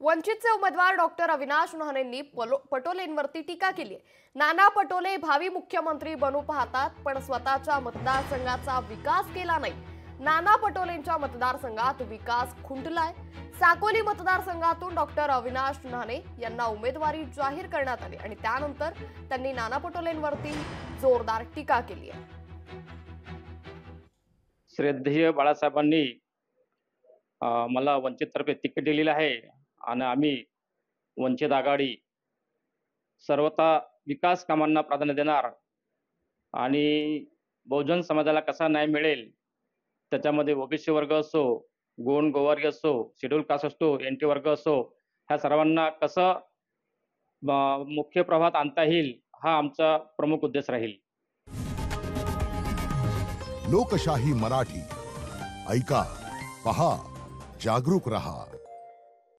वंचितचे उमेदवार डॉक्टर अविनाश महानेंनी पटोलेंवरती टीका केली आहे। नाना पटोले भावी मुख्यमंत्री बनू पाहतात, पण स्वतःच्या मतदारसंघाचा विकास केला नाही। नाना पटोलेंच्या मतदारसंघात विकास खुंटलाय। साकोली मतदारसंघातून डॉक्टर अविनाश महाने यांना उमेदवारी जाहीर करण्यात आली आणि त्यानंतर त्यांनी नाना पटोलेंवरती जोरदार टीका केली आहे। श्रद्धेय बाळासाहेबांनी मला वंचिततर्फे तिकीट दिलेलं आहे आणि आम्ही वंचित आघाडी सर्वता विकास कामांना प्राधान्य देणार आणि बहुजन समाजाला कसा न्याय मिळेल त्याच्यामध्ये ओबीसी वर्ग असो, गोंड गोवारी असो, शेड्यूल कास्ट असो, एनटी वर्ग असो, ह्या सर्वांना कसं मुख्य प्रवाहात आणता येईल हा आमचा प्रमुख उद्देश राहील। लोकशाही मराठी ऐका, पहा, जागरूक रहा।